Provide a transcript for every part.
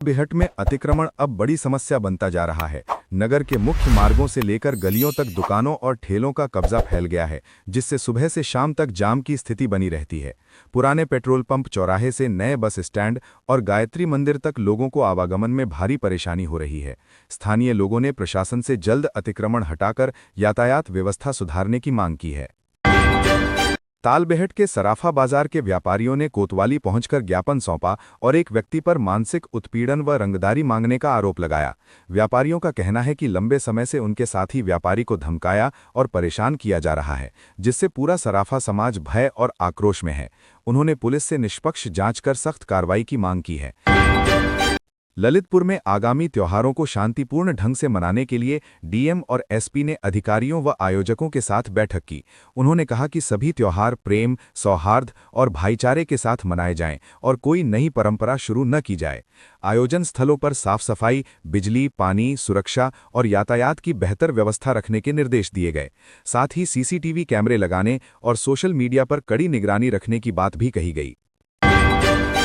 बेहट में अतिक्रमण अब बड़ी समस्या बनता जा रहा है। नगर के मुख्य मार्गों से लेकर गलियों तक दुकानों और ठेलों का कब्जा फैल गया है, जिससे सुबह से शाम तक जाम की स्थिति बनी रहती है। पुराने पेट्रोल पंप चौराहे से नए बस स्टैंड और गायत्री मंदिर तक लोगों को आवागमन में भारी परेशानी हो रही है। स्थानीय लोगों ने प्रशासन से जल्द अतिक्रमण हटाकर यातायात व्यवस्था सुधारने की मांग की है। तालबेहट के सराफा बाजार के व्यापारियों ने कोतवाली पहुंचकर ज्ञापन सौंपा और एक व्यक्ति पर मानसिक उत्पीड़न व रंगदारी मांगने का आरोप लगाया। व्यापारियों का कहना है कि लंबे समय से उनके साथी व्यापारी को धमकाया और परेशान किया जा रहा है, जिससे पूरा सराफा समाज भय और आक्रोश में है। उन्होंने पुलिस से निष्पक्ष जांच कर सख्त कार्रवाई की मांग की है। ललितपुर में आगामी त्योहारों को शांतिपूर्ण ढंग से मनाने के लिए डीएम और एसपी ने अधिकारियों व आयोजकों के साथ बैठक की। उन्होंने कहा कि सभी त्योहार प्रेम, सौहार्द और भाईचारे के साथ मनाए जाएं और कोई नई परंपरा शुरू न की जाए। आयोजन स्थलों पर साफ सफाई, बिजली, पानी, सुरक्षा और यातायात की बेहतर व्यवस्था रखने के निर्देश दिए गए। साथ ही सीसीटीवी कैमरे लगाने और सोशल मीडिया पर कड़ी निगरानी रखने की बात भी कही गई।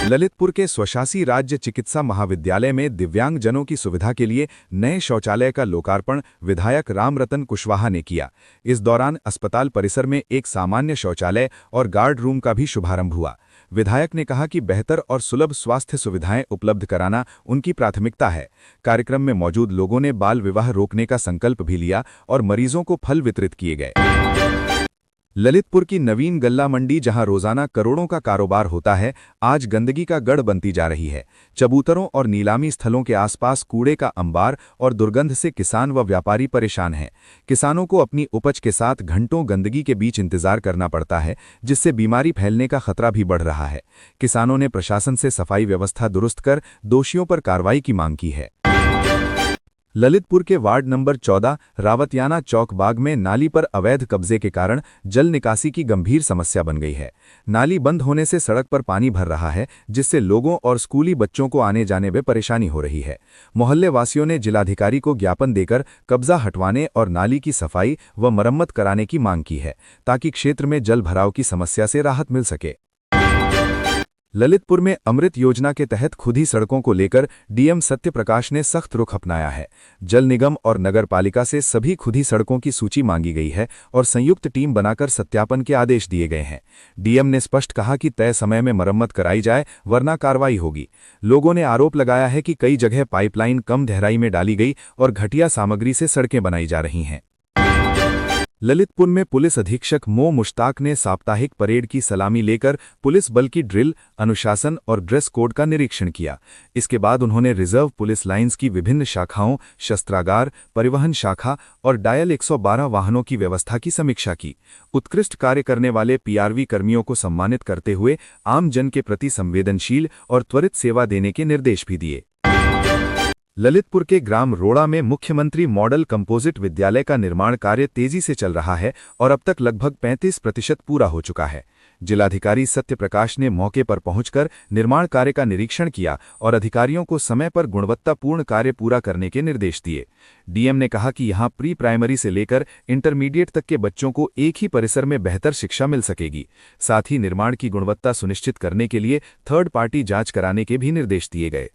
ललितपुर के स्वशासी राज्य चिकित्सा महाविद्यालय में दिव्यांगजनों की सुविधा के लिए नए शौचालय का लोकार्पण विधायक रामरतन कुशवाहा ने किया। इस दौरान अस्पताल परिसर में एक सामान्य शौचालय और गार्ड रूम का भी शुभारंभ हुआ। विधायक ने कहा कि बेहतर और सुलभ स्वास्थ्य सुविधाएं उपलब्ध कराना उनकी प्राथमिकता है। कार्यक्रम में मौजूद लोगों ने बाल विवाह रोकने का संकल्प भी लिया और मरीजों को फल वितरित किए गए। ललितपुर की नवीन गल्ला मंडी, जहां रोजाना करोड़ों का कारोबार होता है, आज गंदगी का गढ़ बनती जा रही है। चबूतरों और नीलामी स्थलों के आसपास कूड़े का अंबार और दुर्गंध से किसान व व्यापारी परेशान हैं। किसानों को अपनी उपज के साथ घंटों गंदगी के बीच इंतजार करना पड़ता है, जिससे बीमारी फैलने का खतरा भी बढ़ रहा है। किसानों ने प्रशासन से सफाई व्यवस्था दुरुस्त कर दोषियों पर कार्रवाई की मांग की है। ललितपुर के वार्ड नंबर 14 रावतियाना चौक बाग में नाली पर अवैध कब्जे के कारण जल निकासी की गंभीर समस्या बन गई है। नाली बंद होने से सड़क पर पानी भर रहा है, जिससे लोगों और स्कूली बच्चों को आने जाने में परेशानी हो रही है। मोहल्ले वासियों ने जिलाधिकारी को ज्ञापन देकर कब्जा हटवाने और नाली की सफाई व मरम्मत कराने की मांग की है, ताकि क्षेत्र में जल भराव की समस्या से राहत मिल सके। ललितपुर में अमृत योजना के तहत खुदी सड़कों को लेकर डीएम सत्यप्रकाश ने सख्त रुख अपनाया है। जल निगम और नगर पालिका से सभी खुदी सड़कों की सूची मांगी गई है और संयुक्त टीम बनाकर सत्यापन के आदेश दिए गए हैं। डीएम ने स्पष्ट कहा कि तय समय में मरम्मत कराई जाए, वरना कार्रवाई होगी। लोगों ने आरोप लगाया है कि कई जगह पाइपलाइन कम गहराई में डाली गई और घटिया सामग्री से सड़कें बनाई जा रही हैं। ललितपुर में पुलिस अधीक्षक मो मुश्ताक ने साप्ताहिक परेड की सलामी लेकर पुलिस बल की ड्रिल, अनुशासन और ड्रेस कोड का निरीक्षण किया। इसके बाद उन्होंने रिजर्व पुलिस लाइंस की विभिन्न शाखाओं, शस्त्रागार, परिवहन शाखा और डायल 112 वाहनों की व्यवस्था की समीक्षा की। उत्कृष्ट कार्य करने वाले पीआरवी कर्मियों को सम्मानित करते हुए आम जन के प्रति संवेदनशील और त्वरित सेवा देने के निर्देश भी दिए। ललितपुर के ग्राम रोड़ा में मुख्यमंत्री मॉडल कंपोजिट विद्यालय का निर्माण कार्य तेजी से चल रहा है और अब तक लगभग 35% पूरा हो चुका है। जिलाधिकारी सत्यप्रकाश ने मौके पर पहुंचकर निर्माण कार्य का निरीक्षण किया और अधिकारियों को समय पर गुणवत्तापूर्ण कार्य पूरा करने के निर्देश दिए। डीएम ने कहा कि यहां प्री प्राइमरी से लेकर इंटरमीडिएट तक के बच्चों को एक ही परिसर में बेहतर शिक्षा मिल सकेगी। साथ ही निर्माण की गुणवत्ता सुनिश्चित करने के लिए थर्ड पार्टी जांच कराने के भी निर्देश दिए गए।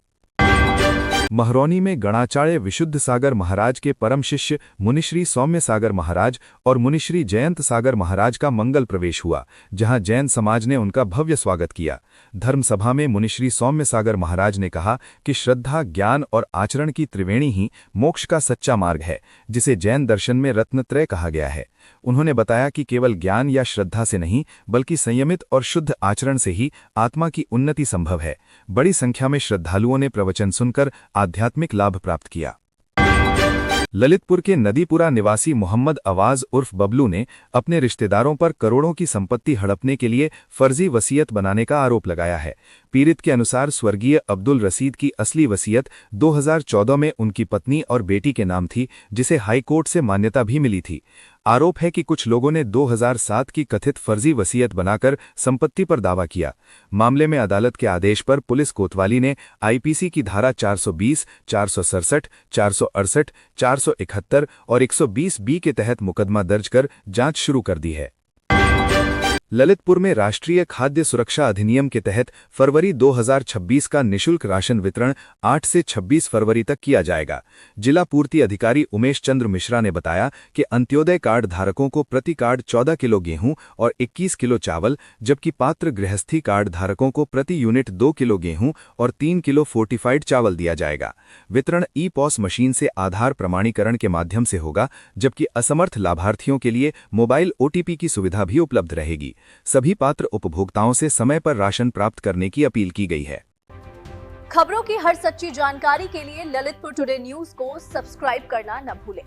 महरौनी में गणाचार्य विशुद्ध सागर महाराज के परम शिष्य मुनिश्री सौम्य सागर महाराज और मुनिश्री जयंत सागर महाराज का मंगल प्रवेश हुआ, जहां जैन समाज ने उनका भव्य स्वागत किया। धर्मसभा में मुनिश्री सौम्य सागर महाराज ने कहा कि श्रद्धा, ज्ञान और आचरण की त्रिवेणी ही मोक्ष का सच्चा मार्ग है, जिसे जैन दर्शन में रत्नत्रय कहा गया है। उन्होंने बताया कि केवल ज्ञान या श्रद्धा से नहीं, बल्कि संयमित और शुद्ध आचरण से ही आत्मा की उन्नति संभव है। बड़ी संख्या में श्रद्धालुओं ने प्रवचन सुनकर आध्यात्मिक लाभ प्राप्त किया। ललितपुर के नदीपुरा निवासी मोहम्मद अवाज उर्फ बबलू ने अपने रिश्तेदारों पर करोड़ों की संपत्ति हड़पने के लिए फर्जी वसीयत बनाने का आरोप लगाया है। पीड़ित के अनुसार स्वर्गीय अब्दुल रसीद की असली वसीयत 2014 में उनकी पत्नी और बेटी के नाम थी, जिसे हाईकोर्ट से मान्यता भी मिली थी। आरोप है कि कुछ लोगों ने 2007 की कथित फर्जी वसीयत बनाकर संपत्ति पर दावा किया। मामले में अदालत के आदेश पर पुलिस कोतवाली ने आईपीसी की धारा 420, 467, 468, 471 और 120 बी के तहत मुकदमा दर्ज कर जांच शुरू कर दी है। ललितपुर में राष्ट्रीय खाद्य सुरक्षा अधिनियम के तहत फरवरी 2026 का निशुल्क राशन वितरण 8 से 26 फरवरी तक किया जाएगा। जिला पूर्ति अधिकारी उमेश चंद्र मिश्रा ने बताया कि अंत्योदय कार्ड धारकों को प्रति कार्ड 14 किलो गेहूं और 21 किलो चावल, जबकि पात्र गृहस्थी कार्ड धारकों को प्रति यूनिट 2 किलो गेहूं और 3 किलो फोर्टिफाइड चावल दिया जाएगा। वितरण ई-पॉस मशीन से आधार प्रमाणीकरण के माध्यम से होगा, जबकि असमर्थ लाभार्थियों के लिए मोबाइल ओटीपी की सुविधा भी उपलब्ध रहेगी। सभी पात्र उपभोक्ताओं से समय पर राशन प्राप्त करने की अपील की गई है। खबरों की हर सच्ची जानकारी के लिए ललितपुर टुडे न्यूज को सब्सक्राइब करना न भूलें।